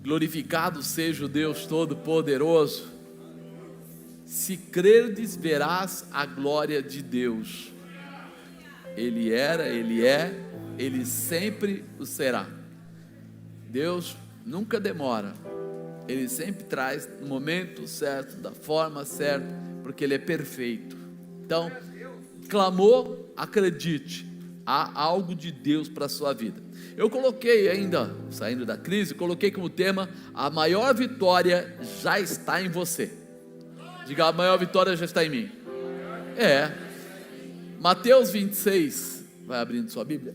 Glorificado seja o Deus Todo-Poderoso. Se crerdes, verás a glória de Deus. Ele era, Ele é, Ele sempre o será. Deus nunca demora, Ele sempre traz no momento certo, da forma certa, porque Ele é perfeito. Então, clamou, acredite, há algo de Deus para a sua vida. Eu coloquei ainda, saindo da crise, coloquei como tema: a maior vitória já está em você. Diga, a maior vitória já está em mim. Mateus 26, vai abrindo sua Bíblia.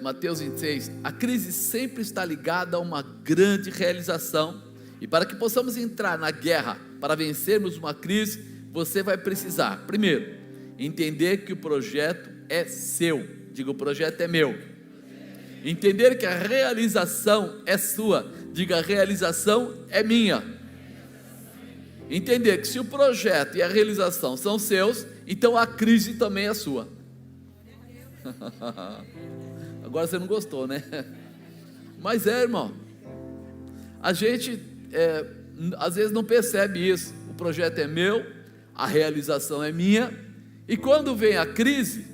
Mateus 26, a crise sempre está ligada a uma grande realização, e para que possamos entrar na guerra, para vencermos uma crise, você vai precisar, primeiro, entender que o projeto é seu. Diga, o projeto é meu. Entender que a realização é sua. Diga, a realização é minha. Entender que se o projeto e a realização são seus, então a crise também é sua. Agora você não gostou, né? Mas irmão, a gente às vezes não percebe isso. O projeto é meu, a realização é minha, e quando vem a crise,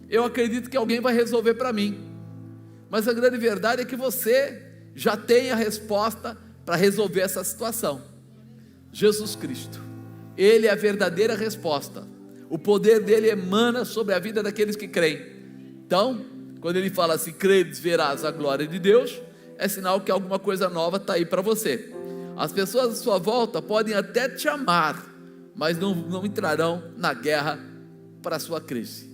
eu acredito que alguém vai resolver para mim, mas a grande verdade é que você já tem a resposta para resolver essa situação. Jesus Cristo, Ele é a verdadeira resposta. O poder dele emana sobre a vida daqueles que creem. Então, quando ele fala assim, credes, verás a glória de Deus, é sinal que alguma coisa nova está aí para você. As pessoas à sua volta podem até te amar, mas não entrarão na guerra para a sua crise.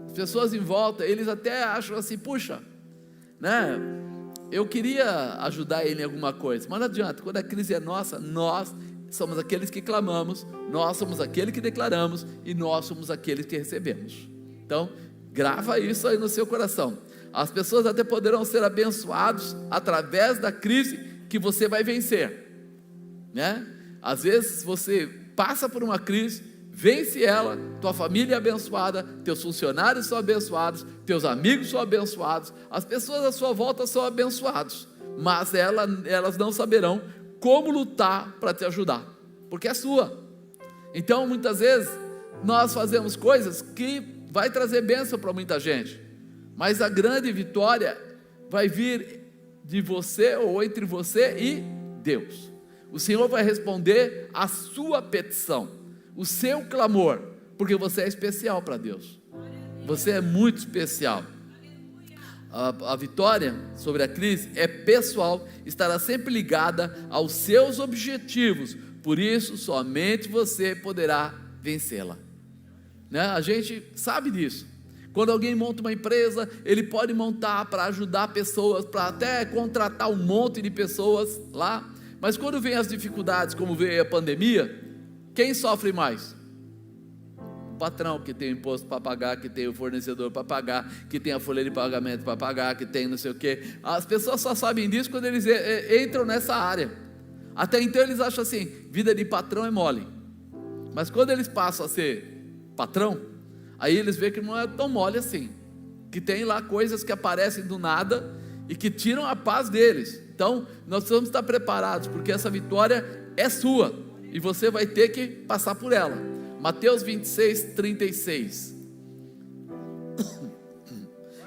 As pessoas em volta, eles até acham assim, puxa, né? Eu queria ajudar ele em alguma coisa, mas não adianta. Quando a crise é nossa, nós somos aqueles que clamamos, nós somos aqueles que declaramos, e nós somos aqueles que recebemos. Então, grava isso aí no seu coração. As pessoas até poderão ser abençoados através da crise que você vai vencer, né? Às vezes você passa por uma crise, vence ela, tua família é abençoada, teus funcionários são abençoados, teus amigos são abençoados, as pessoas à sua volta são abençoados, mas elas não saberão como lutar para te ajudar, porque é sua. Então muitas vezes nós fazemos coisas que vai trazer bênção para muita gente, mas a grande vitória vai vir de você, ou entre você e Deus. O Senhor vai responder a sua petição, o seu clamor, porque você é especial para Deus. Você é muito especial. A vitória sobre a crise é pessoal, estará sempre ligada aos seus objetivos, por isso somente você poderá vencê-la, né? A gente sabe disso. Quando alguém monta uma empresa, ele pode montar para ajudar pessoas, para até contratar um monte de pessoas lá, mas quando vem as dificuldades, como veio a pandemia, quem sofre mais? O patrão, que tem o imposto para pagar, que tem o fornecedor para pagar, que tem a folha de pagamento para pagar, que tem não sei o que. As pessoas só sabem disso quando eles entram nessa área. Até então eles acham assim, vida de patrão é mole, mas quando eles passam a ser patrão, aí eles veem que não é tão mole assim, que tem lá coisas que aparecem do nada e que tiram a paz deles. Então nós precisamos estar preparados, porque essa vitória é sua e você vai ter que passar por ela. Mateus 26, 36.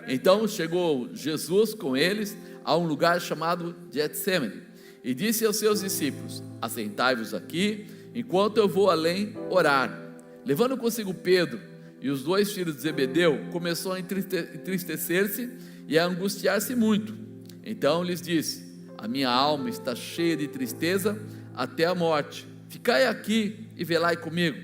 Então chegou Jesus com eles a um lugar chamado Getsêmani, e disse aos seus discípulos, assentai-vos aqui, enquanto eu vou além orar. Levando consigo Pedro e os 2 filhos de Zebedeu, começou a entristecer-se e a angustiar-se muito. Então lhes disse, a minha alma está cheia de tristeza até a morte, ficai aqui e velai comigo.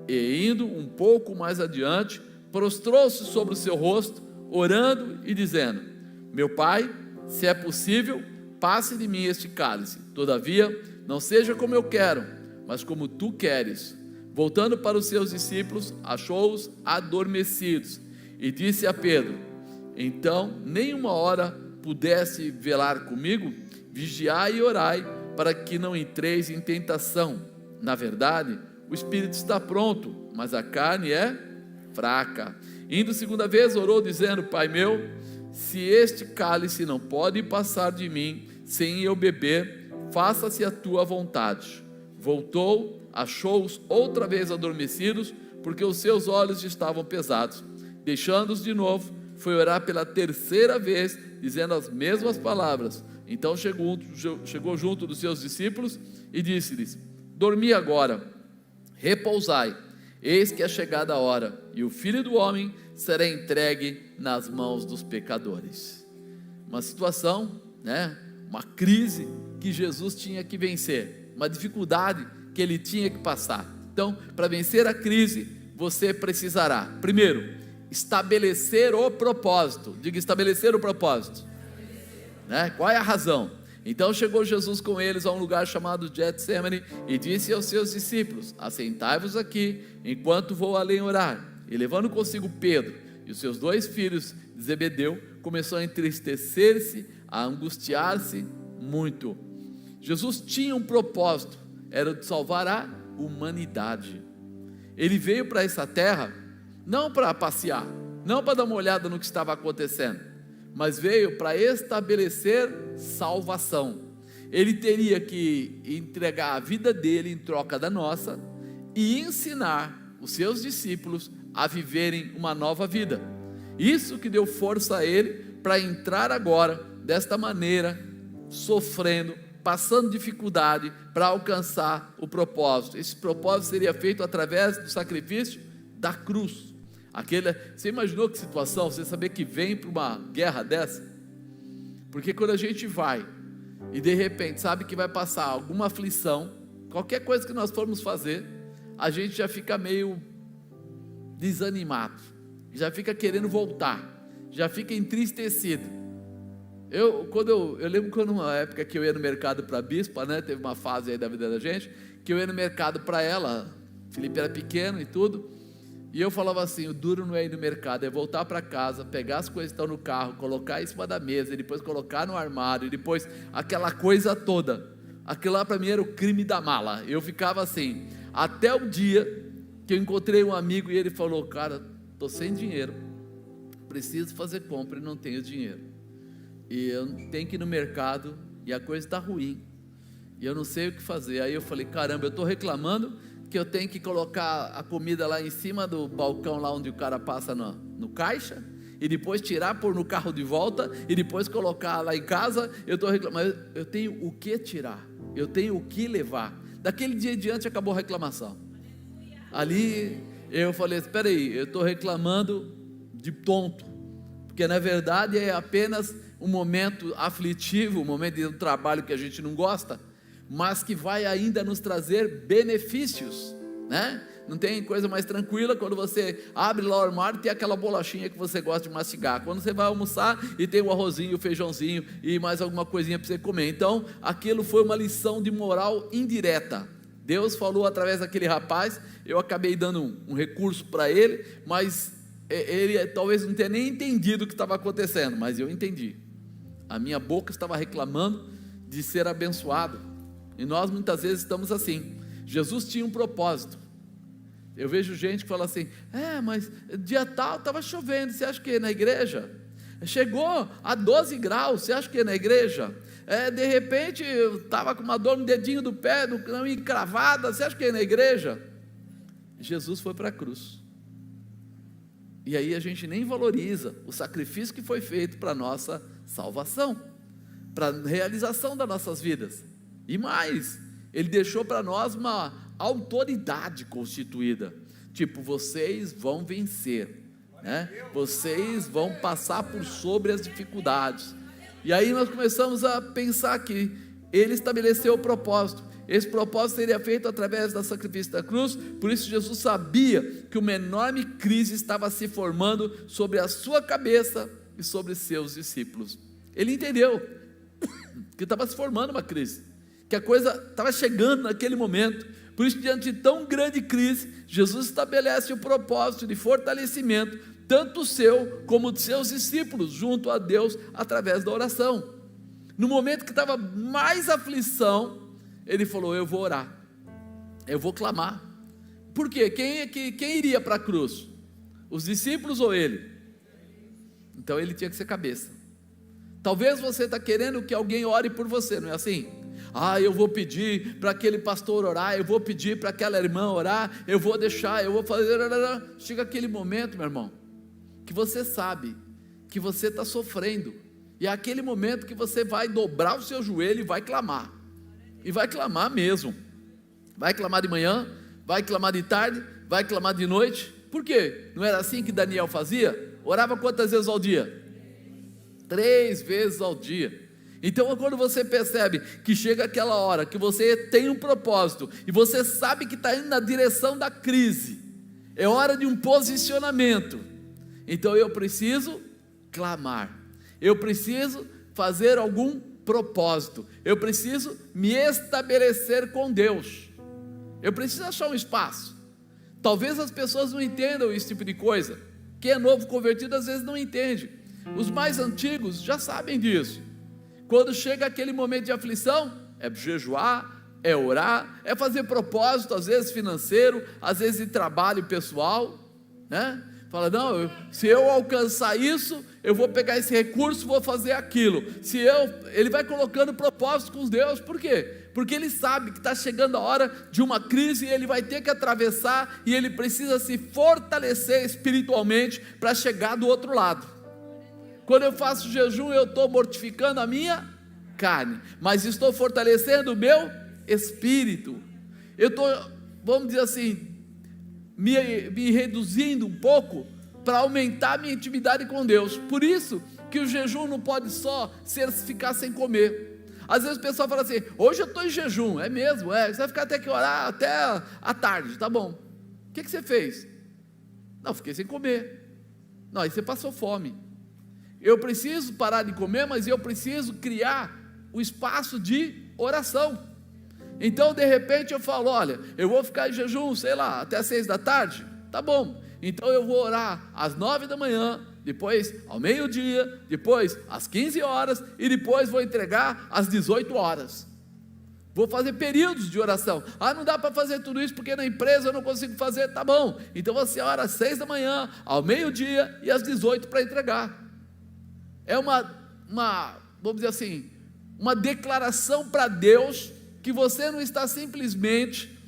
E indo um pouco mais adiante, prostrou-se sobre o seu rosto, orando e dizendo, meu pai, se é possível, passe de mim este cálice, todavia não seja como eu quero, mas como tu queres. Voltando para os seus discípulos, achou-os adormecidos, e disse a Pedro, então nem uma hora pudesse velar comigo? Vigiai e orai, para que não entreis em tentação. Na verdade, o espírito está pronto, mas a carne é fraca. Indo segunda vez, orou dizendo, Pai meu, se este cálice não pode passar de mim sem eu beber, faça-se a tua vontade. Voltou, achou-os outra vez adormecidos, porque os seus olhos estavam pesados. Deixando-os de novo, foi orar pela terceira vez, dizendo as mesmas palavras. Então chegou junto dos seus discípulos e disse-lhes: dormi agora, repousai, eis que é chegada a hora, e o Filho do Homem será entregue nas mãos dos pecadores. Uma situação, uma crise que Jesus tinha que vencer, uma dificuldade que ele tinha que passar. Então, para vencer a crise, você precisará, primeiro, estabelecer o propósito. Diga: estabelecer o propósito. Qual é a razão? Então chegou Jesus com eles a um lugar chamado Getsemane e disse aos seus discípulos: assentai-vos aqui, enquanto vou além orar. E levando consigo Pedro e os seus 2 filhos de Zebedeu, começou a entristecer-se, a angustiar-se muito. Jesus tinha um propósito, era de salvar a humanidade. Ele veio para essa terra não para passear, não para dar uma olhada no que estava acontecendo, mas veio para estabelecer salvação. Ele teria que entregar a vida dele em troca da nossa e ensinar os seus discípulos a viverem uma nova vida. Isso que deu força a ele para entrar agora desta maneira, sofrendo, passando dificuldade para alcançar o propósito. Esse propósito seria feito através do sacrifício da cruz. Você imaginou que situação, você saber que vem para uma guerra dessa? Porque quando a gente vai e de repente sabe que vai passar alguma aflição, qualquer coisa que nós formos fazer, a gente já fica meio desanimado, já fica querendo voltar, já fica entristecido. Eu lembro quando uma época que eu ia no mercado para a bispa, teve uma fase aí da vida da gente, que eu ia no mercado para ela, Felipe era pequeno e tudo, e eu falava assim: o duro não é ir no mercado, é voltar para casa, pegar as coisas que estão no carro, colocar em cima da mesa, e depois colocar no armário, e depois aquela coisa toda. Aquilo lá para mim era o crime da mala. Eu ficava assim, até o dia que eu encontrei um amigo e ele falou: cara, estou sem dinheiro, preciso fazer compra e não tenho dinheiro, e eu tenho que ir no mercado e a coisa está ruim, e eu não sei o que fazer. Aí eu falei: caramba, eu estou reclamando que eu tenho que colocar a comida lá em cima do balcão, lá onde o cara passa no caixa, e depois tirar, pôr no carro de volta, e depois colocar lá em casa. Eu estou reclamando, eu tenho o que tirar, eu tenho o que levar. Daquele dia em diante acabou a reclamação. Ali eu falei: espera aí, eu estou reclamando de tonto, porque na verdade é apenas um momento aflitivo, um momento de um trabalho que a gente não gosta, mas que vai ainda nos trazer benefícios, Não tem coisa mais tranquila quando você abre lá o armário e tem aquela bolachinha que você gosta de mastigar, quando você vai almoçar e tem o arrozinho, o feijãozinho e mais alguma coisinha para você comer. Então aquilo foi uma lição de moral indireta. Deus falou através daquele rapaz, eu acabei dando um recurso para ele, mas ele talvez não tenha nem entendido o que estava acontecendo, mas eu entendi. A minha boca estava reclamando de ser abençoado. E nós muitas vezes estamos assim. Jesus tinha um propósito. Eu vejo gente que fala assim: mas dia tal estava chovendo, você acha que ia na igreja? Chegou a 12 graus, você acha que ia na igreja? De repente eu estava com uma dor no dedinho do pé, não encravada, você acha que ia na igreja? Jesus foi para a cruz, e aí a gente nem valoriza o sacrifício que foi feito para a nossa salvação, para a realização das nossas vidas. E mais, ele deixou para nós uma autoridade constituída, tipo: vocês vão vencer, vocês vão passar por sobre as dificuldades. E aí nós começamos a pensar que ele estabeleceu o propósito. Esse propósito seria feito através do sacrifício da cruz. Por isso Jesus sabia que uma enorme crise estava se formando sobre a sua cabeça e sobre seus discípulos. Ele entendeu que estava se formando uma crise, que a coisa estava chegando naquele momento. Por isso, diante de tão grande crise, Jesus estabelece o propósito de fortalecimento, tanto seu como de seus discípulos, junto a Deus, através da oração. No momento que estava mais aflição, ele falou: eu vou orar, eu vou clamar. Por quê? Quem iria para a cruz? Os discípulos ou ele? Então ele tinha que ser cabeça. Talvez você está querendo que alguém ore por você, não é assim? Eu vou pedir para aquele pastor orar, eu vou pedir para aquela irmã orar, eu vou deixar, eu vou fazer. Chega aquele momento, meu irmão, que você sabe que você está sofrendo, e é aquele momento que você vai dobrar o seu joelho e vai clamar mesmo. Vai clamar de manhã, vai clamar de tarde, vai clamar de noite. Por quê? Não era assim que Daniel fazia? Orava quantas vezes ao dia? 3 vezes ao dia. Então quando você percebe que chega aquela hora que você tem um propósito, e você sabe que está indo na direção da crise, é hora de um posicionamento. Então eu preciso clamar, eu preciso fazer algum propósito, eu preciso me estabelecer com Deus, eu preciso achar um espaço. Talvez as pessoas não entendam esse tipo de coisa. Quem é novo convertido às vezes não entende. Os mais antigos já sabem disso. Quando chega aquele momento de aflição, é jejuar, é orar, é fazer propósito, às vezes financeiro, às vezes de trabalho pessoal, né? Fala, não, se eu alcançar isso, eu vou pegar esse recurso, vou fazer aquilo. Ele vai colocando propósito com Deus. Por quê? Porque ele sabe que está chegando a hora de uma crise, e ele vai ter que atravessar, e ele precisa se fortalecer espiritualmente para chegar do outro lado. Quando eu faço jejum, eu estou mortificando a minha carne, mas estou fortalecendo o meu espírito. Eu estou, vamos dizer assim, me reduzindo um pouco para aumentar a minha intimidade com Deus. Por isso que o jejum não pode só ser ficar sem comer. Às vezes o pessoal fala assim, hoje eu estou em jejum. É mesmo, você vai ficar até que orar até a tarde, tá bom. O que você fez? Não, fiquei sem comer. Não, aí você passou fome. Eu preciso parar de comer, mas eu preciso criar o espaço de oração. Então de repente eu falo, olha, eu vou ficar em jejum, sei lá, até 6 da tarde, tá bom, então eu vou orar às 9 da manhã, depois ao meio-dia, depois às 15 horas, e depois vou entregar às 18 horas, vou fazer períodos de oração. Não dá para fazer tudo isso porque na empresa eu não consigo fazer, tá bom, então você ora às 6 da manhã, ao meio-dia e às 18 para entregar. É vamos dizer assim, uma declaração para Deus, que você não está simplesmente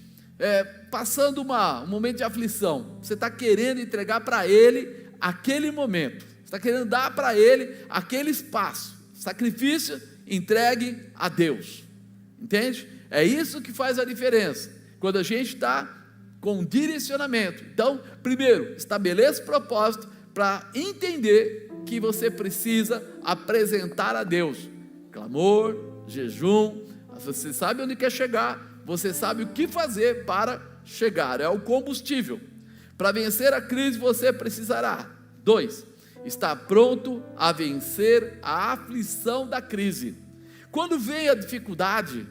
passando um momento de aflição, você está querendo entregar para Ele aquele momento, você está querendo dar para Ele aquele espaço, sacrifício entregue a Deus, entende? É isso que faz a diferença, quando a gente está com um direcionamento. Então, primeiro, estabeleça o propósito para entender que você precisa apresentar a Deus, clamor, jejum. Você sabe onde quer chegar, você sabe o que fazer para chegar, é o combustível. Para vencer a crise você precisará, 2, estar pronto a vencer a aflição da crise. Quando vem a dificuldade,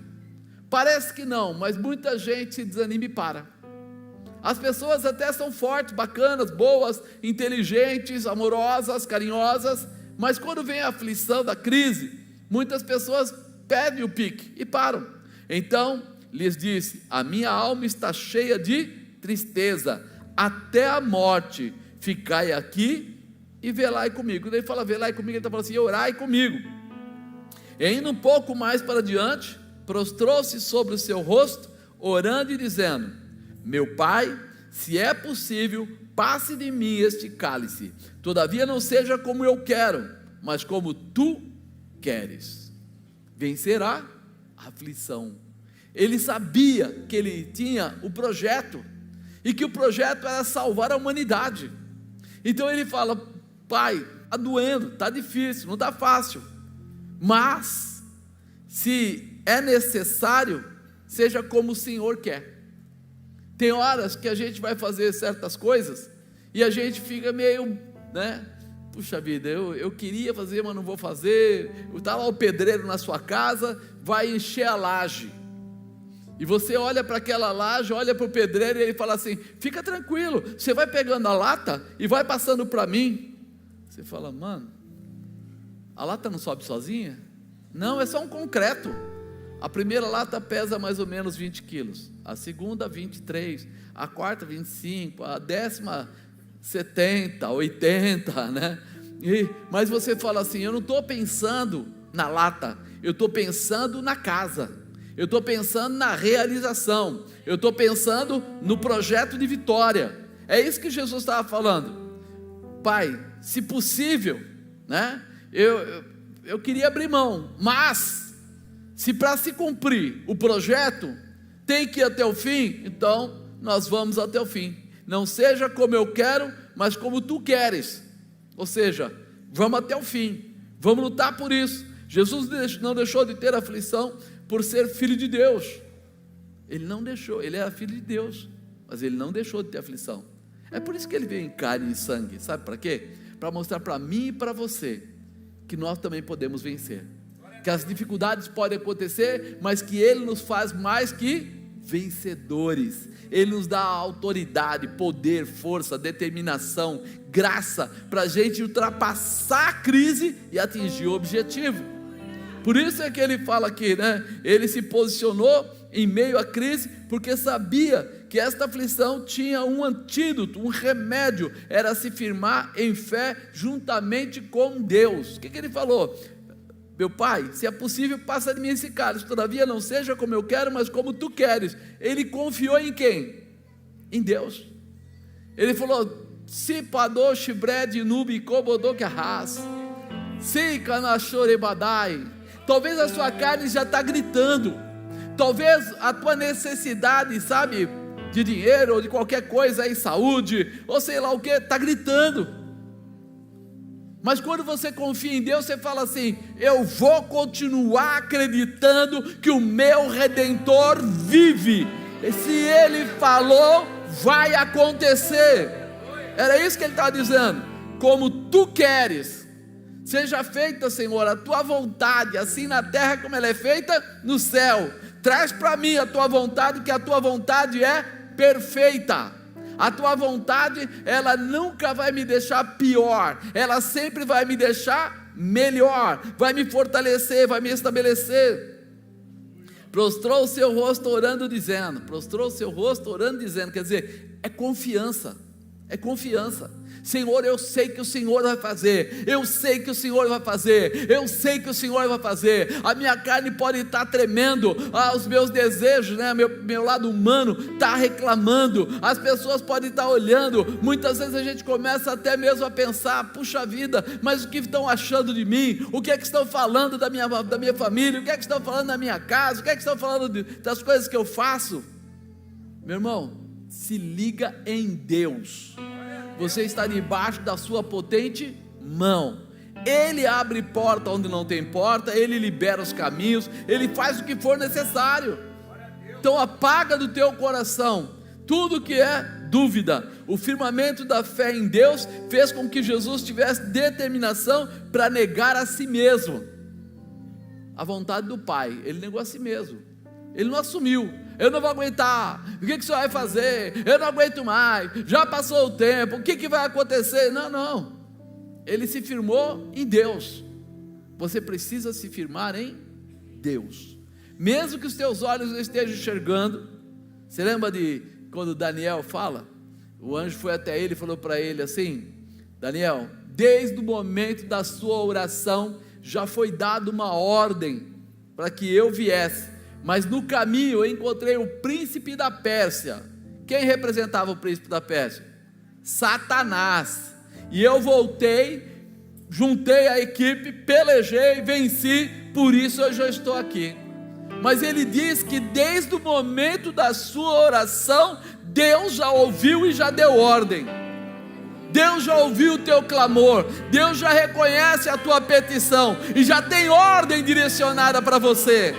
parece que não, mas muita gente se desanima e para. As pessoas até são fortes, bacanas, boas, inteligentes, amorosas, carinhosas, mas quando vem a aflição da crise, muitas pessoas perdem o pique e param. Então lhes disse, a minha alma está cheia de tristeza, até a morte, ficai aqui e velai comigo. Quando ele fala velai comigo, ele está falando assim, orai comigo. E indo um pouco mais para diante, prostrou-se sobre o seu rosto, orando e dizendo, meu Pai, se é possível, passe de mim este cálice, todavia não seja como eu quero, mas como tu queres. Vencerá a aflição. Ele sabia que ele tinha o projeto, e que o projeto era salvar a humanidade. Então ele fala, Pai, está doendo, está difícil, não está fácil, mas se é necessário, seja como o Senhor quer. Tem horas que a gente vai fazer certas coisas e a gente fica meio, puxa vida, eu queria fazer, mas não vou fazer. Está lá o pedreiro na sua casa, vai encher a laje, e você olha para aquela laje, olha para o pedreiro e ele fala assim, fica tranquilo, você vai pegando a lata e vai passando para mim. Você fala, mano, a lata não sobe sozinha? Não, é só um concreto. A primeira lata pesa mais ou menos 20 quilos, a segunda 23, a quarta 25, a 10ª 70, 80, Mas você fala assim: eu não estou pensando na lata, eu estou pensando na casa, eu estou pensando na realização, eu estou pensando no projeto de vitória. É isso que Jesus estava falando. Pai, se possível, né, eu queria abrir mão, mas se para se cumprir o projeto tem que ir até o fim, então nós vamos até o fim. Não seja como eu quero, mas como tu queres. Ou seja, vamos até o fim, vamos lutar por isso. Jesus não deixou de ter aflição por ser filho de Deus. Ele não deixou, ele era filho de Deus, mas ele não deixou de ter aflição. É por isso que ele veio em carne e sangue. Sabe para quê? Para mostrar para mim e para você que nós também podemos vencer, que as dificuldades podem acontecer, mas que ele nos faz mais que vencedores. Ele nos dá autoridade, poder, força, determinação, graça para a gente ultrapassar a crise e atingir o objetivo. Por isso é que ele fala aqui, né? Ele se posicionou em meio à crise, porque sabia que esta aflição tinha um antídoto, um remédio, era se firmar em fé juntamente com Deus. O que ele falou? Meu pai, se é possível, passa de mim esse cálice, todavia não seja como eu quero, mas como tu queres. Ele confiou em quem? Em Deus. Ele falou: se padô shibred nubi kobodô que arras, se canachore-badai. Talvez a sua carne já está gritando, talvez a tua necessidade, sabe, de dinheiro ou de qualquer coisa aí, saúde, ou sei lá o que, está gritando. Mas quando você confia em Deus, você fala assim: eu vou continuar acreditando que o meu Redentor vive, e se Ele falou, vai acontecer. Era isso que ele estava dizendo: como tu queres, seja feita, Senhor, a tua vontade, assim na terra como ela é feita no céu. Traz para mim a tua vontade, que a tua vontade é perfeita. A tua vontade, ela nunca vai me deixar pior, ela sempre vai me deixar melhor, vai me fortalecer, vai me estabelecer. Prostrou o seu rosto orando dizendo, quer dizer, é confiança, Senhor, eu sei que o Senhor vai fazer, eu sei que o Senhor vai fazer, eu sei que o Senhor vai fazer. A minha carne pode estar tremendo, os meus desejos, né, meu lado humano está reclamando, as pessoas podem estar olhando. Muitas vezes a gente começa até mesmo a pensar: puxa vida, mas o que estão achando de mim? O que é que estão falando da minha família? O que é que estão falando da minha casa? O que é que estão falando das coisas que eu faço? Meu irmão, se liga em Deus. Você está debaixo da sua potente mão. Ele abre porta onde não tem porta, Ele libera os caminhos, Ele faz o que for necessário. Então apaga do teu coração tudo que é dúvida. O firmamento da fé em Deus fez com que Jesus tivesse determinação para negar a si mesmo a vontade do Pai. Ele negou a si mesmo, ele não assumiu: eu não vou aguentar, o que o senhor vai fazer? Eu não aguento mais, já passou o tempo, o que vai acontecer? Não, ele se firmou em Deus. Você precisa se firmar em Deus, mesmo que os teus olhos não estejam enxergando. Você lembra de quando Daniel fala? O anjo foi até ele e falou para ele assim: Daniel, desde o momento da sua oração, já foi dada uma ordem para que eu viesse, mas no caminho eu encontrei o príncipe da Pérsia. Quem representava o príncipe da Pérsia? Satanás. E eu voltei, juntei a equipe, pelejei, venci, por isso eu já estou aqui. Mas ele diz que desde o momento da sua oração, Deus já ouviu e já deu ordem. Deus já ouviu o teu clamor, Deus já reconhece a tua petição e já tem ordem direcionada para você.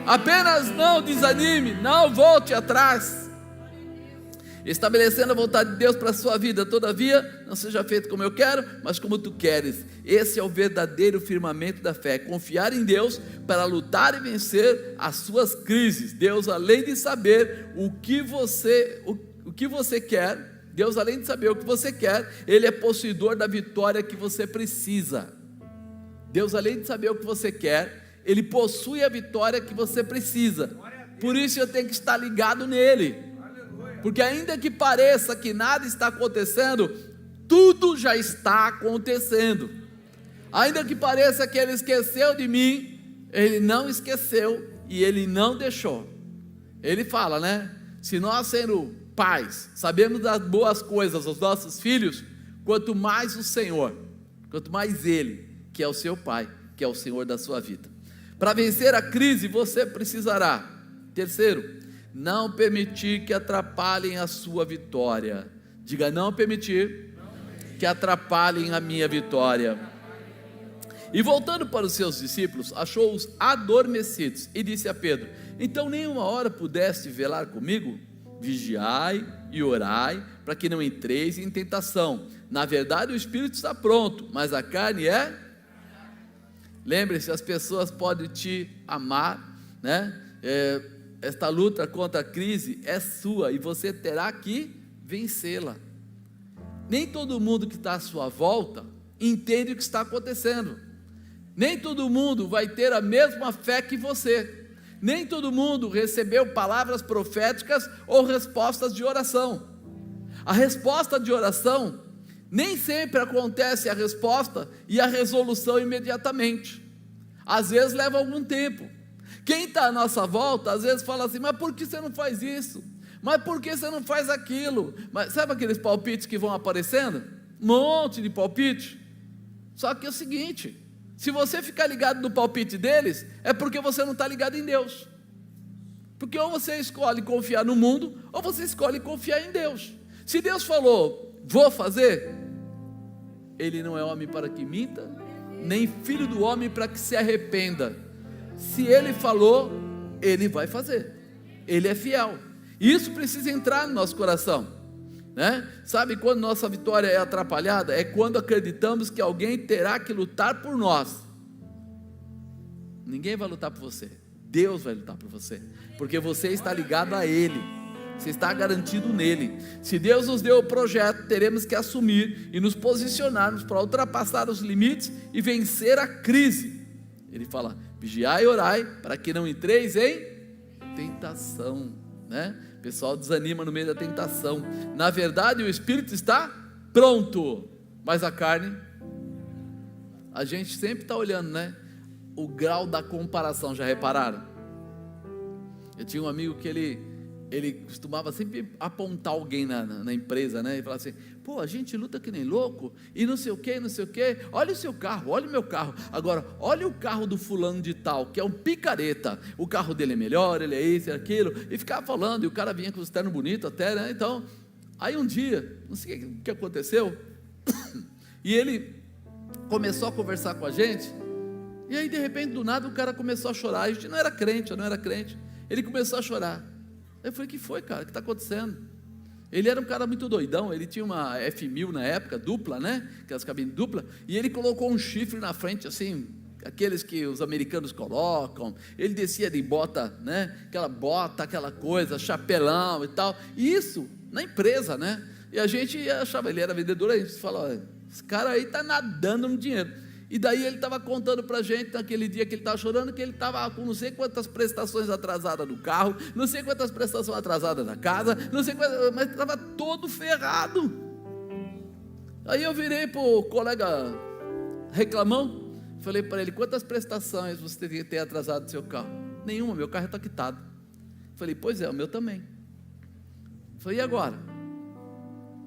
Apenas não desanime, não volte atrás, estabelecendo a vontade de Deus para a sua vida. Todavia, não seja feito como eu quero, mas como tu queres. Esse é o verdadeiro firmamento da fé: confiar em Deus para lutar e vencer as suas crises. Deus, além de saber o que você quer, Deus, além de saber o que você quer, Ele é possuidor da vitória que você precisa. Deus, além de saber o que você quer, Ele possui a vitória que você precisa. Por isso eu tenho que estar ligado nele, porque ainda que pareça que nada está acontecendo, tudo já está acontecendo. Ainda que pareça que ele esqueceu de mim, ele não esqueceu e ele não deixou. Ele fala, né? Se nós, sendo pais, sabemos das boas coisas aos nossos filhos, quanto mais o Senhor, quanto mais Ele, que é o seu Pai, que é o Senhor da sua vida. Para vencer a crise, você precisará, terceiro, não permitir que atrapalhem a sua vitória. Diga, não permitir que atrapalhem a minha vitória. E voltando para os seus discípulos, achou-os adormecidos e disse a Pedro: então nem uma hora pudeste velar comigo? Vigiai e orai, para que não entreis em tentação. Na verdade o espírito está pronto, mas a carne é... Lembre-se, as pessoas podem te amar, né? Esta luta contra a crise é sua e você terá que vencê-la. Nem todo mundo que está à sua volta entende o que está acontecendo. Nem todo mundo vai ter a mesma fé que você. Nem todo mundo recebeu palavras proféticas ou respostas de oração. A resposta de oração, nem sempre acontece a resposta e a resolução imediatamente. Às vezes leva algum tempo. Quem está à nossa volta, às vezes fala assim: mas por que você não faz isso? Mas por que você não faz aquilo? Mas sabe aqueles palpites que vão aparecendo? Um monte de palpite. Só que é o seguinte: se você ficar ligado no palpite deles, é porque você não está ligado em Deus. Porque ou você escolhe confiar no mundo, ou você escolhe confiar em Deus. Se Deus falou, vou fazer, Ele não é homem para que minta, nem filho do homem para que se arrependa. Se Ele falou, Ele vai fazer. Ele é fiel. E isso precisa entrar no nosso coração, né? Sabe quando nossa vitória é atrapalhada? É quando acreditamos que alguém terá que lutar por nós. Ninguém vai lutar por você, Deus vai lutar por você, porque você está ligado a Ele, você está garantido nele. Se Deus nos deu o projeto, teremos que assumir e nos posicionarmos para ultrapassar os limites e vencer a crise. Ele fala: vigiai e orai, para que não entreis em tentação, né? O pessoal desanima no meio da tentação. Na verdade o espírito está pronto, mas a carne, a gente sempre está olhando, né? O grau da comparação, já repararam? Eu tinha um amigo que ele costumava sempre apontar alguém na empresa, né? E falar assim: pô, a gente luta que nem louco, e não sei o que, não sei o que, olha o seu carro, olha o meu carro, agora olha o carro do fulano de tal, que é um picareta, o carro dele é melhor, ele é isso, é aquilo, e ficava falando, e o cara vinha com os ternos bonitos até, né? Então, aí um dia, não sei o que aconteceu, e ele começou a conversar com a gente, e aí de repente, do nada, o cara começou a chorar. A gente não era crente, eu não era crente, ele começou a chorar. Eu falei: que foi, cara, o que está acontecendo? Ele era um cara muito doidão, ele tinha uma F1000 na época, dupla, né? Aquelas cabines dupla, e ele colocou um chifre na frente, assim, aqueles que os americanos colocam. Ele descia de bota, né? Aquela bota, aquela coisa, chapelão e tal, e isso na empresa, né? E a gente achava, ele era vendedor, a gente falava: esse cara aí está nadando no dinheiro. E daí ele estava contando para a gente, naquele dia que ele estava chorando, que ele estava com não sei quantas prestações atrasadas no carro, não sei quantas prestações atrasadas na casa, não sei quantas, mas estava todo ferrado. Aí eu virei para o colega reclamão, falei para ele: quantas prestações você tem atrasado no seu carro? Nenhuma, meu carro está quitado. Falei: pois é, o meu também. Falei: e agora?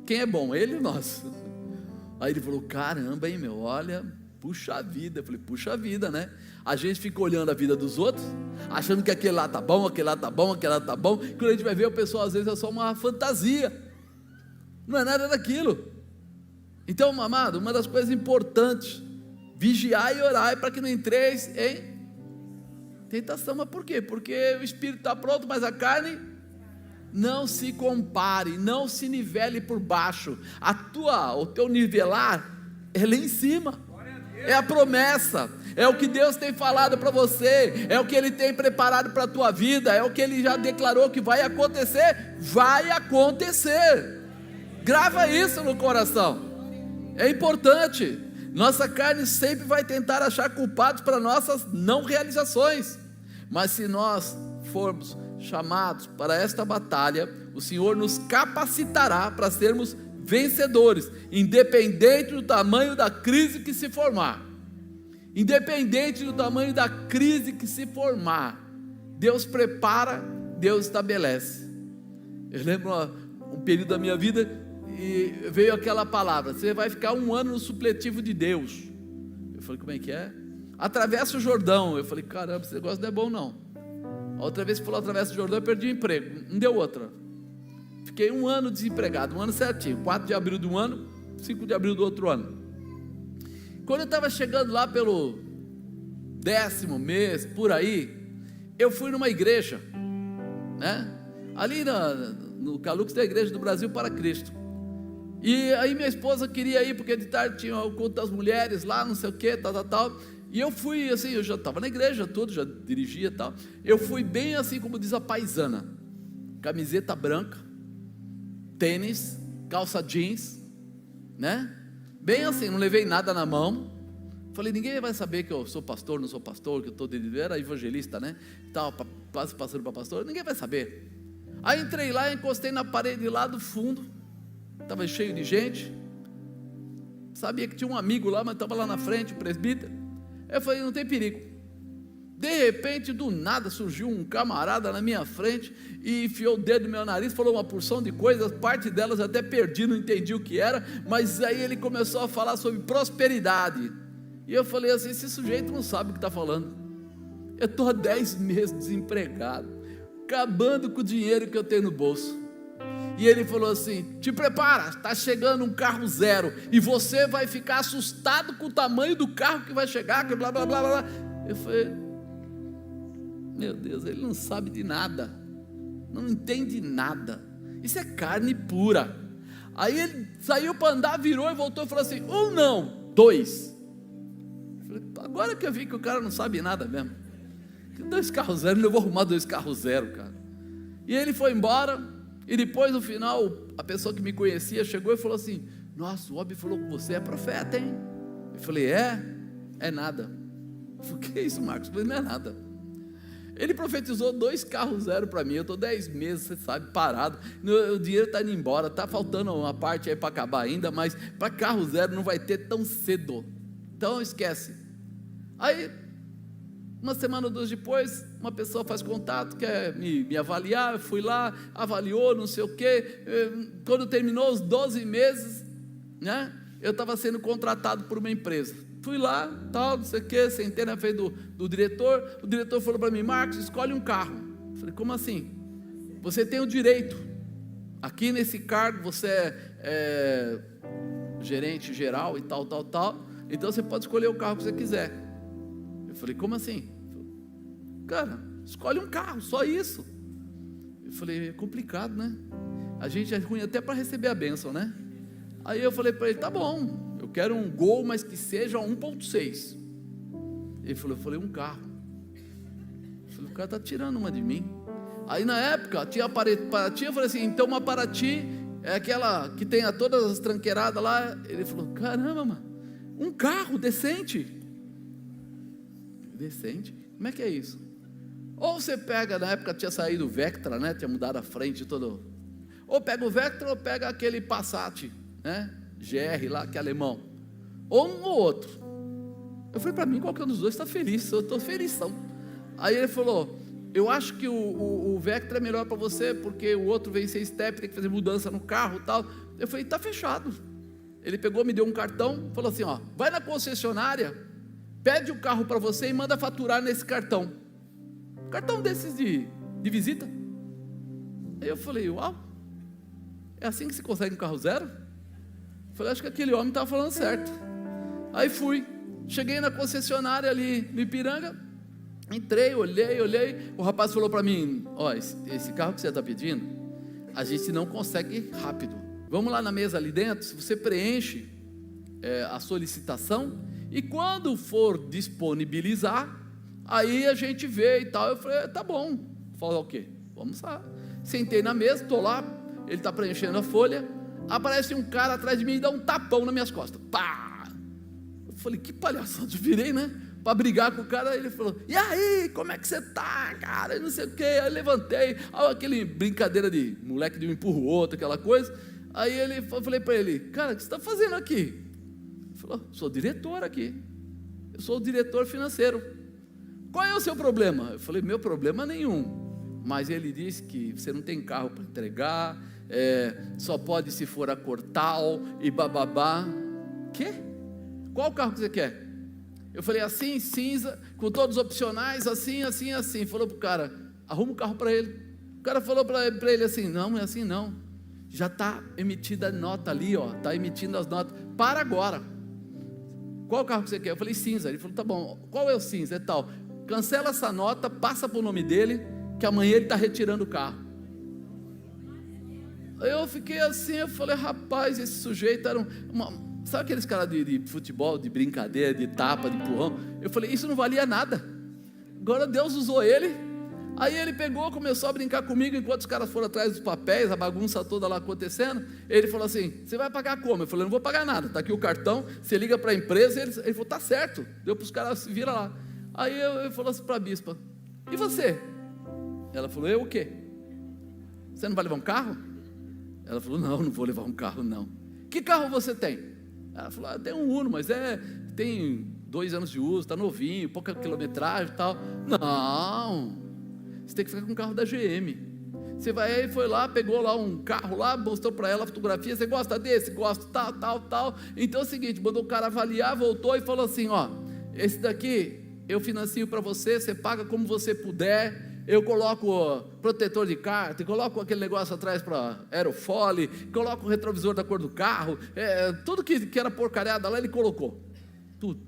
Quem é bom, ele ou nós? Aí ele falou: caramba, hein, meu, olha... puxa vida. Eu falei: puxa vida, né? A gente fica olhando a vida dos outros, achando que aquele lá tá bom, aquele lá tá bom, aquele lá tá bom. Quando a gente vai ver, o pessoal às vezes é só uma fantasia, não é nada daquilo. Então, amado, uma das coisas importantes: vigiai e orai para que não entreis em tentação. Mas por quê? Porque o espírito está pronto, mas a carne... Não se compare, não se nivele por baixo. O teu nivelar é lá em cima. É a promessa, é o que Deus tem falado para você, é o que Ele tem preparado para a tua vida, é o que Ele já declarou que vai acontecer. Vai acontecer. Grava isso no coração. É importante. Nossa carne sempre vai tentar achar culpados para nossas não realizações, mas se nós formos chamados para esta batalha, o Senhor nos capacitará para sermos vencedores, independente do tamanho da crise que se formar. Independente do tamanho da crise que se formar, Deus prepara, Deus estabelece. Eu lembro um período da minha vida e veio aquela palavra: você vai ficar 1 ano no supletivo de Deus. Eu falei, como é que é? Atravessa o Jordão. Eu falei, caramba, esse negócio não é bom não. A outra vez que falou atravessa o Jordão, eu perdi o emprego, não deu outra. Fiquei 1 ano desempregado, 1 ano certinho, 4 de abril de um ano, 5 de abril do outro ano. Quando eu estava chegando lá pelo 10º mês, por aí, eu fui numa igreja, né? Ali no Calux da Igreja do Brasil para Cristo. E aí minha esposa queria ir, porque de tarde tinha o culto das mulheres lá, não sei o que, tal. E eu fui assim, eu já estava na igreja, tudo, já dirigia e tal. Eu fui bem assim como diz a paisana: camiseta branca, tênis, calça jeans, né? Bem assim, não levei nada na mão. Falei, ninguém vai saber que eu sou pastor, não sou pastor, que eu estou era evangelista, né? Estava quase passando para pastor, ninguém vai saber. Aí entrei lá, encostei na parede lá do fundo, estava cheio de gente. Sabia que tinha um amigo lá, mas estava lá na frente, o presbítero. Eu falei, não tem perigo. De repente, do nada, surgiu um camarada na minha frente e enfiou o dedo no meu nariz, falou uma porção de coisas, parte delas eu até perdi, não entendi o que era, mas aí ele começou a falar sobre prosperidade. E eu falei assim, esse sujeito não sabe o que está falando. Eu estou há 10 meses desempregado, acabando com o dinheiro que eu tenho no bolso. E ele falou assim, te prepara, está chegando um carro zero, e você vai ficar assustado com o tamanho do carro que vai chegar, que blá blá blá blá. Eu falei, meu Deus, ele não sabe de nada, não entende nada, isso é carne pura. Aí ele saiu para andar, virou e voltou e falou assim, 1 não, 2. Eu falei, agora que eu vi que o cara não sabe nada mesmo, que 2 carros zero, eu vou arrumar 2 carros zero, cara. E ele foi embora, e depois no final, a pessoa que me conhecia chegou e falou assim, nossa, o Obi falou que você é profeta, hein? Eu falei, é nada. Eu falei, que é isso, Marcos? Eu falei, não é nada. Ele profetizou 2 carros zero para mim, eu estou 10 meses, você sabe, parado, o dinheiro está indo embora, está faltando uma parte aí para acabar ainda, mas para carro zero não vai ter tão cedo, então esquece. Aí, 1 semana ou 2 depois, uma pessoa faz contato, quer me avaliar, eu fui lá, avaliou, não sei o quê, quando terminou os 12 meses, né, eu estava sendo contratado por uma empresa. Fui lá, tal, não sei o que, sentei na frente do diretor, o diretor falou para mim, Marcos, escolhe um carro. Eu falei, como assim? Você tem o direito, aqui nesse cargo você é gerente geral e tal, então você pode escolher o carro que você quiser. Eu falei, como assim? Cara, escolhe um carro, só isso. Eu falei, é complicado, né? A gente é ruim até para receber a bênção, né? Aí eu falei para ele, tá bom, eu quero um Gol, mas que seja 1.6. Ele falou, eu falei, um carro. Eu falei, o cara está tirando uma de mim. Aí na época, tinha a Paraty, eu falei assim, então uma Paraty é aquela que tem todas as tranqueiradas lá. Ele falou, caramba, mano, um carro decente. Decente? Como é que é isso? Ou você pega, na época tinha saído o Vectra, né? Tinha mudado a frente todo. Ou pega o Vectra ou pega aquele Passat, né? GR lá, que é alemão, ou um ou outro. Eu falei, para mim qualquer um dos dois está feliz, eu estou felizão. Aí ele falou, eu acho que o Vectra é melhor para você, porque o outro vem sem step, tem que fazer mudança no carro e tal. Eu falei, está fechado. Ele pegou, me deu um cartão, falou assim, ó, vai na concessionária, pede o carro para você e manda faturar nesse cartão. Cartão desses de visita. Aí eu falei, uau, é assim que se consegue um carro zero? Falei, acho que aquele homem estava falando certo. Aí fui, cheguei na concessionária ali no Ipiranga, entrei, olhei, o rapaz falou para mim, ó, esse carro que você está pedindo, a gente não consegue ir rápido, vamos lá na mesa ali dentro, se você preenche a solicitação, e quando for disponibilizar, aí a gente vê e tal. Eu falei, tá bom, falou o quê? Vamos lá, sentei na mesa, estou lá, ele está preenchendo a folha, aparece um cara atrás de mim e dá um tapão nas minhas costas. Pá! Eu falei, que palhaçada, eu virei, né? Para brigar com o cara. Ele falou, e aí, como é que você tá, cara? E não sei o que. Aí levantei, aquele brincadeira de moleque de um empurra o outro, aquela coisa. Aí eu falei para ele, cara, o que você está fazendo aqui? Ele falou, sou diretor aqui, eu sou o diretor financeiro. Qual é o seu problema? Eu falei, meu problema nenhum, mas ele disse que você não tem carro para entregar, só pode se for a Cortal e bababá. Quê? Qual carro que você quer? Eu falei, assim, cinza, com todos os opcionais, assim, assim, assim. Falou para o cara, arruma um carro para ele. O cara falou para ele assim, não é assim não, já está emitida a nota ali, está emitindo as notas, para agora. Qual carro que você quer? Eu falei, cinza. Ele falou, tá bom, qual é o cinza? É tal, cancela essa nota, passa para o nome dele, que amanhã ele está retirando o carro. Eu fiquei assim, eu falei, rapaz, esse sujeito era sabe aqueles caras de futebol, de brincadeira, de tapa, de empurrão? Eu falei, isso não valia nada, agora Deus usou ele. Aí ele pegou, começou a brincar comigo, enquanto os caras foram atrás dos papéis, a bagunça toda lá acontecendo. Ele falou assim, você vai pagar como? Eu falei, não vou pagar nada, está aqui o cartão, você liga para a empresa. Ele falou, tá certo, deu para os caras, se vira lá. Aí eu falou assim para a bispa, e você? Ela falou, eu o quê? Você não vai levar um carro? Ela falou, não vou levar um carro não. Que carro você tem? Ela falou, tem um Uno, mas tem 2 anos de uso, está novinho, pouca quilometragem e tal. Não, você tem que ficar com um carro da GM. Você vai, foi lá, pegou lá um carro lá, mostrou para ela a fotografia, você gosta desse? Gosto, tal. Então é o seguinte, mandou o cara avaliar, voltou e falou assim, esse daqui eu financio para você, você paga como você puder. Eu coloco protetor de carta, coloco aquele negócio atrás para aerofólio, coloco o retrovisor da cor do carro, tudo que era porcariada lá ele colocou, tudo.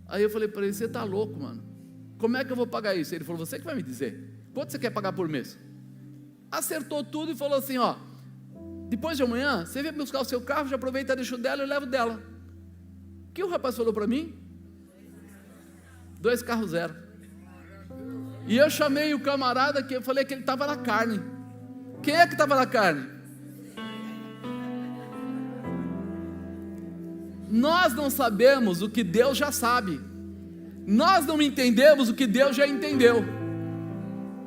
Aí eu falei para ele, você está louco, mano, como é que eu vou pagar isso? Ele falou, você que vai me dizer, quanto você quer pagar por mês? Acertou tudo e falou assim, depois de amanhã, você vem buscar o seu carro, já aproveita, deixa o dela e leva o dela. O que o rapaz falou para mim? 2 carros 0. E eu chamei o camarada, que eu falei que ele estava na carne. Quem é que estava na carne? Nós não sabemos o que Deus já sabe, nós não entendemos o que Deus já entendeu,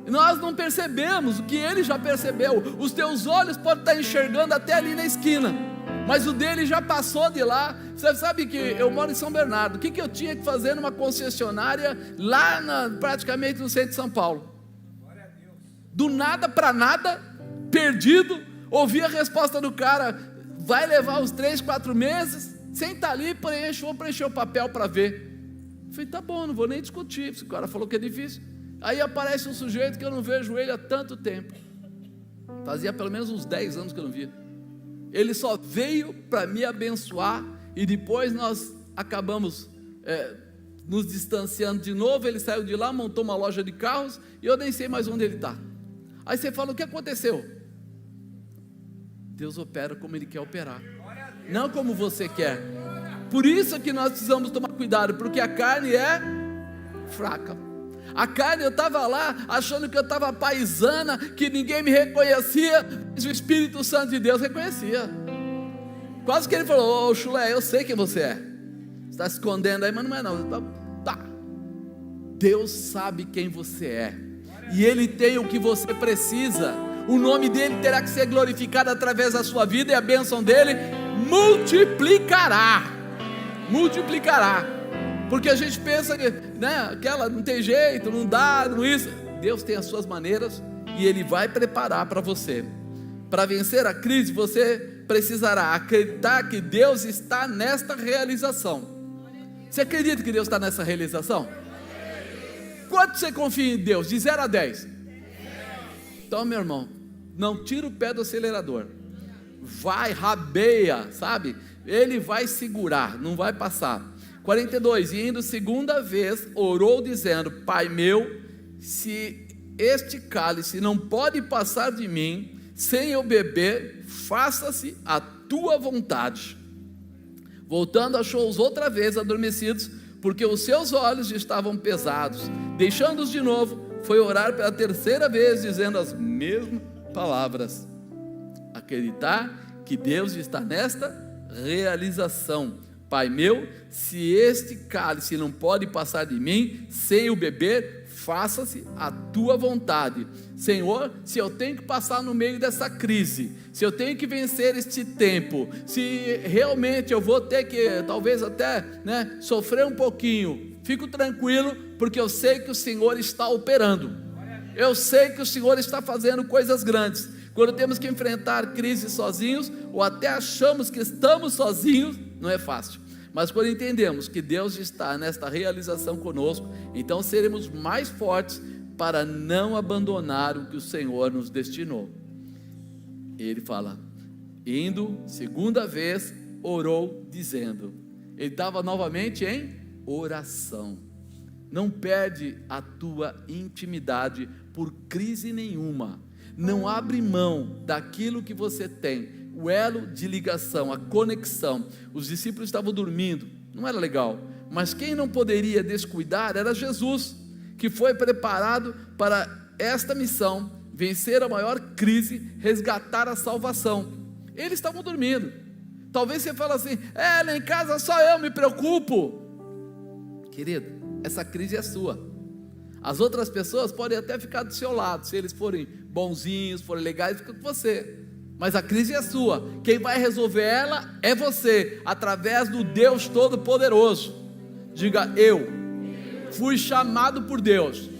nós não percebemos o que Ele já percebeu. Os teus olhos podem estar enxergando até ali na esquina, mas o dele já passou de lá. Você sabe que eu moro em São Bernardo, o que eu tinha que fazer numa concessionária lá praticamente no centro de São Paulo? Do nada para nada, perdido, ouvi a resposta do cara, vai levar uns 3, 4 meses, senta ali, vou preencher o papel para ver. Eu falei, tá bom, não vou nem discutir, se o cara falou que é difícil. Aí aparece um sujeito que eu não vejo ele há tanto tempo, fazia pelo menos uns 10 anos que eu não via. Ele só veio para me abençoar, e depois nós acabamos nos distanciando de novo. Ele saiu de lá, montou uma loja de carros, e eu nem sei mais onde ele está. Aí você fala, o que aconteceu? Deus opera como Ele quer operar, não como você quer. Por isso que nós precisamos tomar cuidado, porque a carne é fraca. A carne, eu estava lá achando que eu estava paisana, que ninguém me reconhecia, mas o Espírito Santo de Deus reconhecia. Quase que ele falou, chulé, eu sei quem você é, você está se escondendo aí, mas não é não. Tá. Deus sabe quem você é, e Ele tem o que você precisa. O nome dEle terá que ser glorificado através da sua vida, e a bênção dEle multiplicará. Porque a gente pensa que, aquela não tem jeito, não dá, não isso. Deus tem as suas maneiras, e Ele vai preparar para você. Para vencer a crise, você precisará acreditar que Deus está nesta realização. Você acredita que Deus está nessa realização? Quanto você confia em Deus? De 0 a 10. Então, meu irmão, não tira o pé do acelerador, vai, rabeia, sabe? Ele vai segurar, não vai passar. 42, e indo segunda vez, orou dizendo, Pai meu, se este cálice não pode passar de mim, sem eu beber, faça-se a tua vontade. Voltando, achou-os outra vez adormecidos, porque os seus olhos estavam pesados. Deixando-os de novo, foi orar pela 3ª vez, dizendo as mesmas palavras. Acreditar que Deus está nesta realização. Pai meu, se este cálice não pode passar de mim, sem o beber, faça-se a tua vontade. Senhor, se eu tenho que passar no meio dessa crise, se eu tenho que vencer este tempo, se realmente eu vou ter que, talvez até, sofrer um pouquinho, fico tranquilo, porque eu sei que o Senhor está operando, eu sei que o Senhor está fazendo coisas grandes. Quando temos que enfrentar crises sozinhos, ou até achamos que estamos sozinhos, não é fácil, mas quando entendemos que Deus está nesta realização conosco, então seremos mais fortes para não abandonar o que o Senhor nos destinou. Ele fala, indo, segunda vez, orou dizendo, ele estava novamente em oração. Não perde a tua intimidade por crise nenhuma, não abre mão daquilo que você tem, o elo de ligação, a conexão. Os discípulos estavam dormindo, não era legal, mas quem não poderia descuidar era Jesus, que foi preparado para esta missão, vencer a maior crise, resgatar a salvação. Eles estavam dormindo. Talvez você fale assim, lá em casa só eu me preocupo. Querido, essa crise é sua. As outras pessoas podem até ficar do seu lado, se eles forem bonzinhos, forem legais, fica com você, mas a crise é sua. Quem vai resolver ela é você, através do Deus Todo-Poderoso. Diga, eu fui chamado por Deus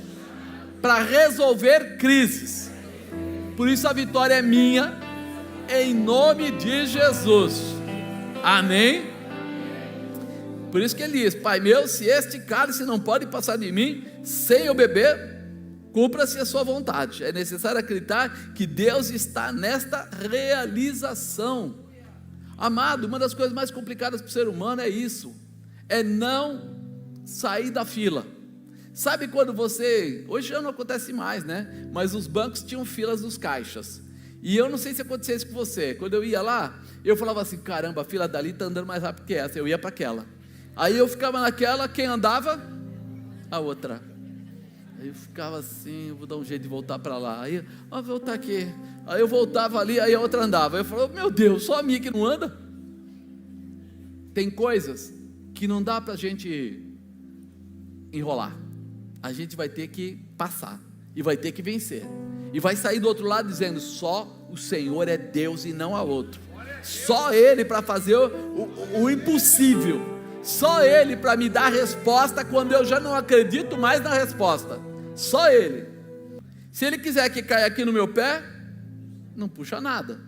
para resolver crises, por isso a vitória é minha, em nome de Jesus, amém? Por isso que ele diz, Pai meu, se este cálice não pode passar de mim, sem eu beber, cumpra-se a sua vontade. É necessário acreditar que Deus está nesta realização. Amado, uma das coisas mais complicadas para o ser humano é isso, é não sair da fila. Sabe quando você, hoje já não acontece mais, mas os bancos tinham filas dos caixas, e eu não sei se acontecia isso com você. Quando eu ia lá, eu falava assim, caramba, a fila dali está andando mais rápido que essa, eu ia para aquela, aí eu ficava naquela, quem andava? A outra. Aí eu ficava assim, eu vou dar um jeito de voltar para lá, aí, vou voltar aqui, aí eu voltava ali, aí a outra andava, eu falava, meu Deus, só a minha que não anda. Tem coisas que não dá para a gente enrolar, a gente vai ter que passar, e vai ter que vencer, e vai sair do outro lado dizendo, só o Senhor é Deus e não há outro, só Ele para fazer o impossível, só Ele para me dar a resposta quando eu já não acredito mais na resposta, só Ele. Se Ele quiser que caia aqui no meu pé, não puxa nada.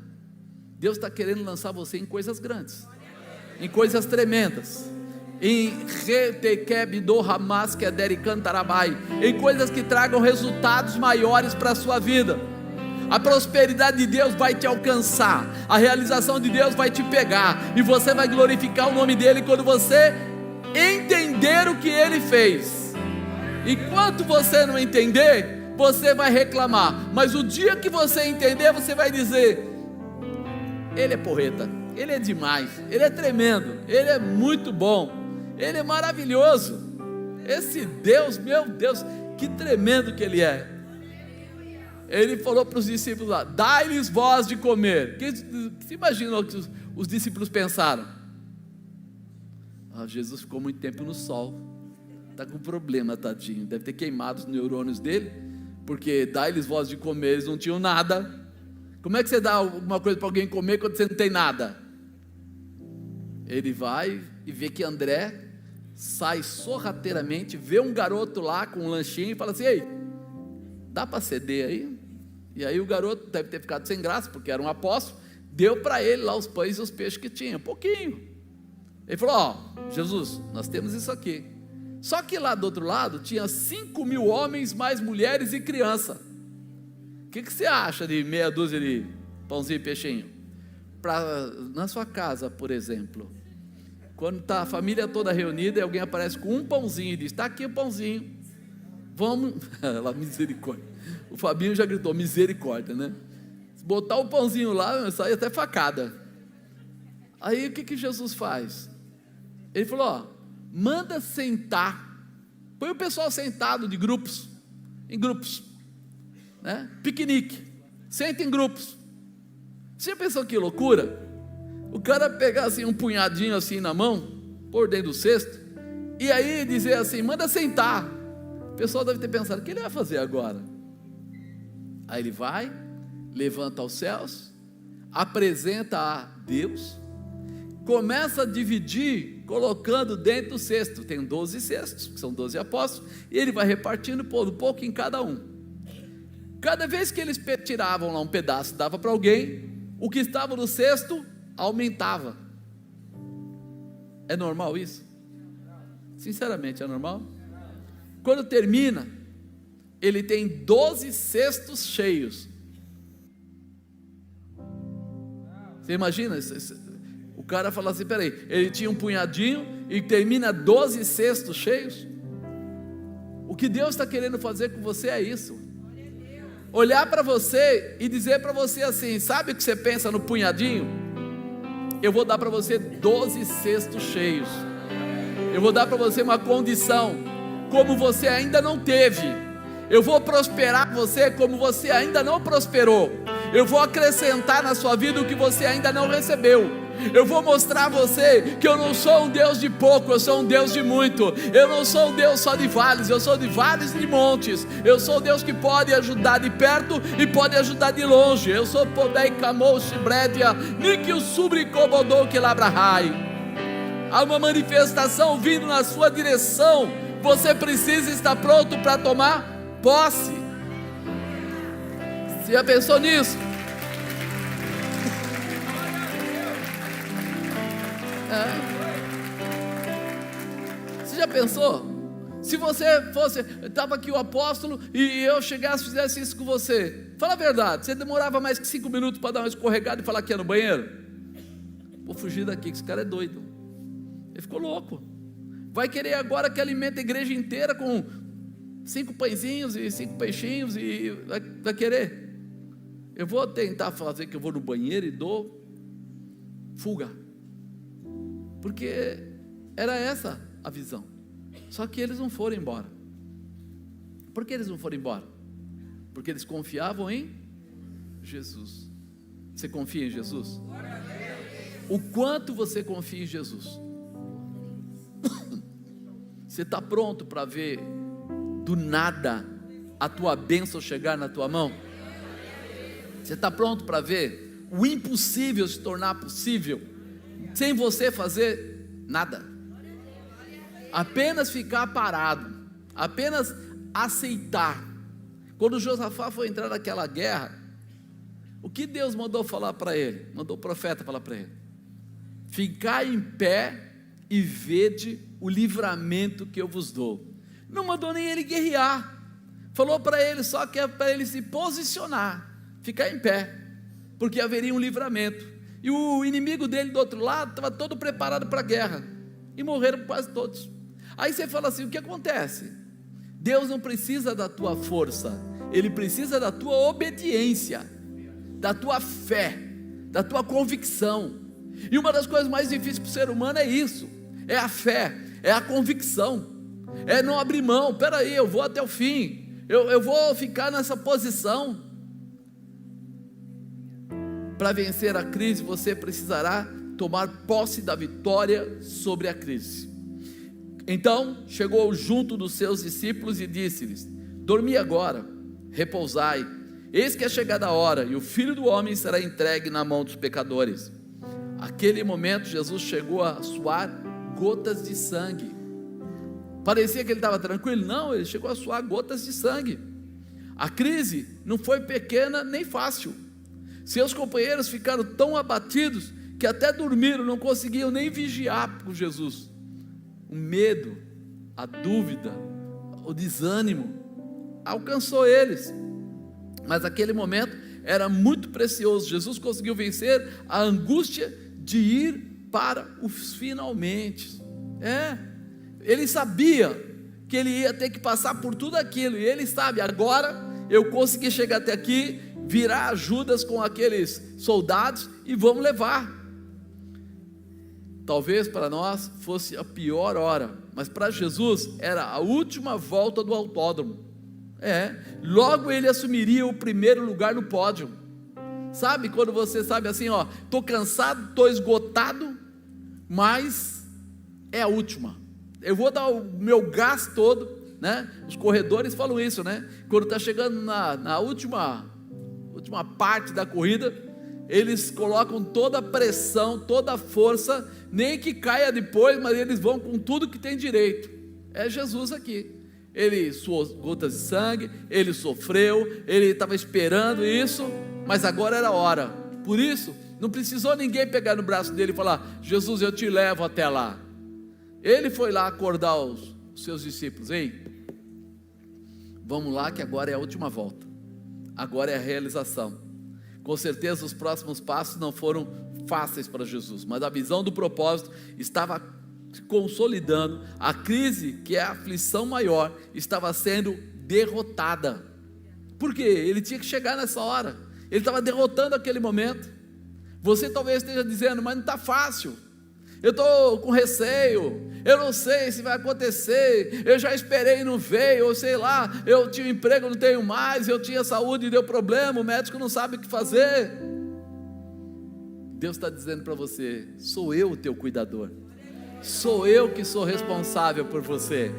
Deus está querendo lançar você em coisas grandes, em coisas tremendas, em em coisas que tragam resultados maiores para a sua vida. A prosperidade de Deus vai te alcançar, a realização de Deus vai te pegar, e você vai glorificar o nome dEle quando você entender o que Ele fez. Enquanto você não entender, você vai reclamar, mas o dia que você entender, você vai dizer, Ele é porreta, Ele é demais, Ele é tremendo, Ele é muito bom, Ele é maravilhoso, esse Deus, meu Deus, que tremendo que Ele é. Ele falou para os discípulos lá, dai-lhes voz de comer. Você imagina o que os discípulos pensaram? Jesus ficou muito tempo no sol, está com problema, tadinho, deve ter queimado os neurônios dele, porque dai-lhes voz de comer, eles não tinham nada. Como é que você dá alguma coisa para alguém comer quando você não tem nada? Ele vai e vê que André sai sorrateiramente, vê um garoto lá com um lanchinho e fala assim, ei, dá para ceder aí? E aí o garoto deve ter ficado sem graça, porque era um apóstolo, deu para ele lá os pães e os peixes que tinha, um pouquinho. Ele falou, Jesus, nós temos isso aqui. Só que lá do outro lado tinha 5.000 homens, mais mulheres e criança. O que você acha de meia dúzia de pãozinho e peixinho? Na sua casa, por exemplo, quando está a família toda reunida e alguém aparece com um pãozinho e diz, está aqui o pãozinho, vamos, lá, misericórdia, o Fabinho já gritou, misericórdia, se botar o pãozinho lá, sai até facada. Aí o que Jesus faz? Ele falou, manda sentar, põe o pessoal sentado de grupos, em grupos, piquenique, senta em grupos. Você já pensou que loucura? O cara pegar assim um punhadinho assim na mão, pôr dentro do cesto, e aí dizer assim, manda sentar. O pessoal deve ter pensado, o que ele vai fazer agora? Aí ele vai, levanta aos céus, apresenta a Deus, começa a dividir, colocando dentro do cesto. Tem 12 cestos, que são 12 apóstolos, e ele vai repartindo, pondo um pouco em cada um. Cada vez que eles tiravam lá um pedaço, dava para alguém, o que estava no cesto aumentava. É normal isso? Sinceramente, é normal? Quando termina, ele tem 12 cestos cheios. Você imagina? O cara fala assim, peraí, ele tinha um punhadinho e termina 12 cestos cheios? O que Deus está querendo fazer com você é isso. Olhar para você e dizer para você assim, sabe o que você pensa no punhadinho? Eu vou dar para você 12 cestos cheios. Eu vou dar para você uma condição como você ainda não teve. Eu vou prosperar você como você ainda não prosperou. Eu vou acrescentar na sua vida o que você ainda não recebeu. Eu vou mostrar a você que eu não sou um Deus de pouco, eu sou um Deus de muito. Eu não sou um Deus só de vales, eu sou de vales e de montes. Eu sou o Deus que pode ajudar de perto e pode ajudar de longe. Eu sou Podei Kamoshi Bredia Niki Subri Kobodou Kilabrahai. Há uma manifestação vindo na sua direção. Você precisa estar pronto para tomar posse. Você já pensou nisso? Você já pensou? Se você fosse, estava aqui o apóstolo e eu chegasse e fizesse isso com você, fala a verdade, você demorava mais que 5 minutos para dar uma escorregada e falar que ia no banheiro? Vou fugir daqui, que esse cara é doido. Ele ficou louco. Vai querer agora que alimenta a igreja inteira com 5 pãezinhos e 5 peixinhos e vai querer? Eu vou tentar fazer que eu vou no banheiro e dou fuga, porque era essa a visão. Só que eles não foram embora. Por que eles não foram embora? Porque eles confiavam em Jesus. Você confia em Jesus? O quanto você confia em Jesus? Você está pronto para ver do nada a tua bênção chegar na tua mão? Você está pronto para ver o impossível se tornar possível, sem você fazer nada? Apenas ficar parado, apenas aceitar. Quando Josafá foi entrar naquela guerra, o que Deus mandou falar para ele? Mandou o profeta falar para ele: ficar em pé e vede o livramento que eu vos dou. Não mandou nem ele guerrear, falou para ele só que é para ele se posicionar, ficar em pé, porque haveria um livramento. E o inimigo dele do outro lado estava todo preparado para a guerra, e morreram quase todos. Aí você fala assim: o que acontece? Deus não precisa da tua força, Ele precisa da tua obediência, da tua fé, da tua convicção. E uma das coisas mais difíceis para o ser humano é isso, é a fé, é a convicção, é não abrir mão. Peraí, eu vou até o fim, eu vou ficar nessa posição. Para vencer a crise, você precisará tomar posse da vitória sobre a crise. Então chegou junto dos seus discípulos e disse-lhes: dormi agora, repousai, eis que é chegada a hora, e o Filho do Homem será entregue na mão dos pecadores. Aquele momento Jesus chegou a suar gotas de sangue. Parecia que ele estava tranquilo? Não, ele chegou a suar gotas de sangue. A crise não foi pequena nem fácil. Seus companheiros ficaram tão abatidos que até dormiram, não conseguiam nem vigiar por Jesus. O medo, a dúvida, o desânimo alcançou eles. Mas aquele momento era muito precioso. Jesus conseguiu vencer a angústia de ir para os finalmente. Ele sabia que ele ia ter que passar por tudo aquilo, e ele sabe: agora eu consegui chegar até aqui, virar Judas com aqueles soldados e vamos levar. Talvez para nós fosse a pior hora, mas para Jesus era a última volta do autódromo. Logo ele assumiria o primeiro lugar no pódio. Sabe quando você sabe assim, estou cansado, estou esgotado, mas é a última, eu vou dar o meu gás todo, né? Os corredores falam isso, né? Quando está chegando na última parte da corrida, eles colocam toda a pressão, toda a força, nem que caia depois, mas eles vão com tudo que tem direito. É Jesus aqui. Ele suou gotas de sangue, ele sofreu, ele estava esperando isso, mas agora era a hora. Por isso, não precisou ninguém pegar no braço dele e falar: Jesus, eu te levo até lá. Ele foi lá acordar os seus discípulos: ei, vamos lá que agora é a última volta, agora é a realização. Com certeza os próximos passos não foram fáceis para Jesus, mas a visão do propósito estava se consolidando. A crise, que é a aflição maior, estava sendo derrotada. Por quê? Ele tinha que chegar nessa hora. Ele estava derrotando aquele momento. Você talvez esteja dizendo: mas não está fácil, eu estou com receio, eu não sei se vai acontecer, eu já esperei e não veio, ou sei lá, eu tinha um emprego, não tenho mais, eu tinha saúde e deu problema, o médico não sabe o que fazer. Deus está dizendo para você: sou eu o teu cuidador, sou eu que sou responsável por você.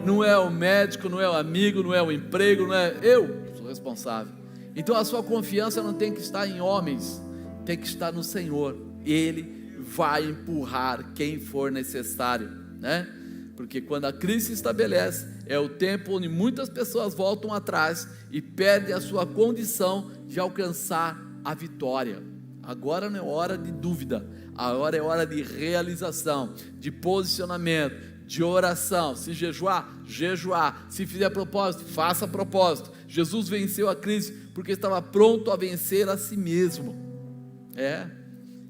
Não é o médico, não é o amigo, não é o emprego, não é eu que sou responsável. Então a sua confiança não tem que estar em homens, tem que estar no Senhor. Ele vai empurrar quem for necessário, né? Porque quando a crise se estabelece, é o tempo onde muitas pessoas voltam atrás e perdem a sua condição de alcançar a vitória. Agora não é hora de dúvida, agora é hora de realização, de posicionamento, de oração. Se jejuar, jejuar. Se fizer propósito, faça propósito. Jesus venceu a crise porque estava pronto a vencer a si mesmo.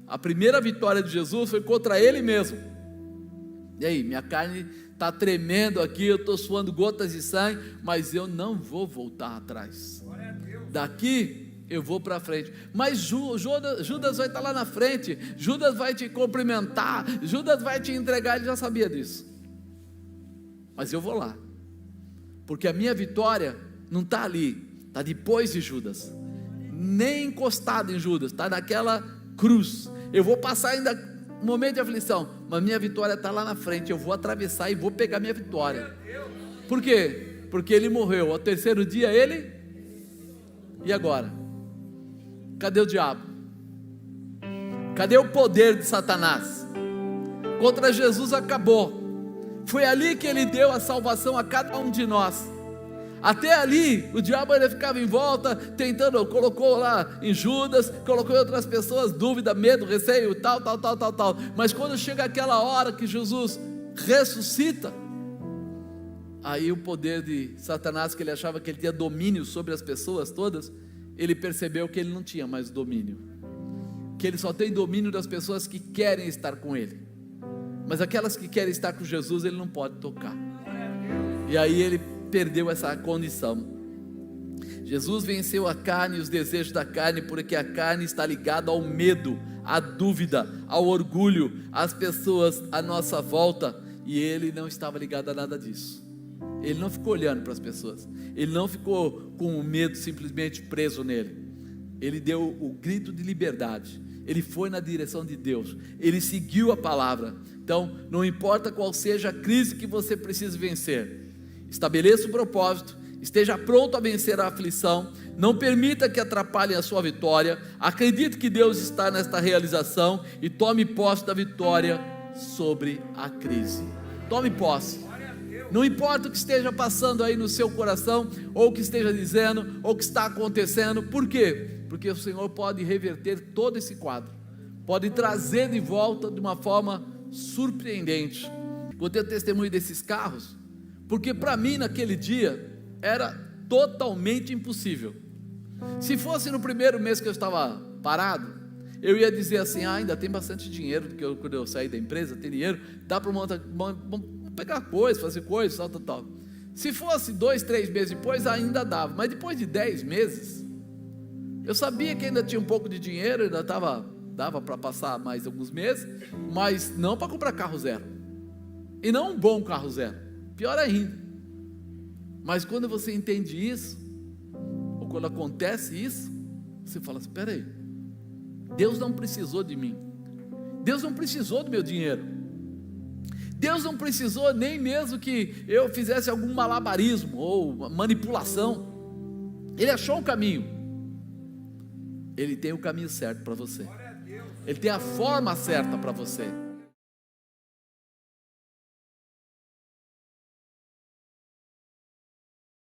A primeira vitória de Jesus foi contra ele mesmo. E aí, minha carne está tremendo aqui, eu estou suando gotas de sangue, mas eu não vou voltar atrás. Daqui eu vou para frente. Mas Judas vai estar lá na frente, Judas vai te cumprimentar, Judas vai te entregar. Ele já sabia disso, mas eu vou lá, porque a minha vitória não está ali, está depois de Judas, nem encostado em Judas, está naquela cruz. Eu vou passar ainda um momento de aflição, mas minha vitória está lá na frente. Eu vou atravessar e vou pegar minha vitória. Por quê? Porque ele morreu, ao terceiro dia ele... E agora? Cadê o diabo? Cadê o poder de Satanás? Contra Jesus acabou. Foi ali que ele deu a salvação a cada um de nós. Até ali, o diabo ainda ficava em volta, tentando, colocou lá em Judas, colocou em outras pessoas, dúvida, medo, receio, tal. Mas quando chega aquela hora que Jesus ressuscita, aí o poder de Satanás, que ele achava que ele tinha domínio sobre as pessoas todas, ele percebeu que ele não tinha mais domínio, que ele só tem domínio das pessoas que querem estar com ele, mas aquelas que querem estar com Jesus, ele não pode tocar. E aí ele perdeu essa condição. Jesus venceu a carne e os desejos da carne, porque a carne está ligada ao medo, à dúvida, ao orgulho, às pessoas à nossa volta, e ele não estava ligado a nada disso. Ele não ficou olhando para as pessoas, ele não ficou com o medo simplesmente preso nele. Ele deu o grito de liberdade, ele foi na direção de Deus, ele seguiu a palavra. Então não importa qual seja a crise que você precisa vencer, estabeleça o propósito, esteja pronto a vencer a aflição, não permita que atrapalhem a sua vitória, acredite que Deus está nesta realização e tome posse da vitória sobre a crise. Tome posse. Não importa o que esteja passando aí no seu coração, ou o que esteja dizendo, ou o que está acontecendo. Por quê? Porque o Senhor pode reverter todo esse quadro, pode trazer de volta de uma forma surpreendente. Vou ter o testemunho desses carros, porque para mim naquele dia era totalmente impossível. Se fosse no primeiro mês que eu estava parado, eu ia dizer assim: ainda tem bastante dinheiro, porque quando eu saí da empresa, tem dinheiro, dá para pegar coisas, fazer coisas, tal. Se fosse 2, 3 meses depois, ainda dava, mas depois de 10 meses, eu sabia que ainda tinha um pouco de dinheiro, ainda dava para passar mais alguns meses, mas não para comprar carro zero, e não um bom carro zero, pior ainda. Mas quando você entende isso, ou quando acontece isso, você fala assim: espera aí, Deus não precisou de mim, Deus não precisou do meu dinheiro, Deus não precisou nem mesmo que eu fizesse algum malabarismo ou manipulação. Ele achou um caminho, Ele tem o caminho certo para você. Ele tem a forma certa para você.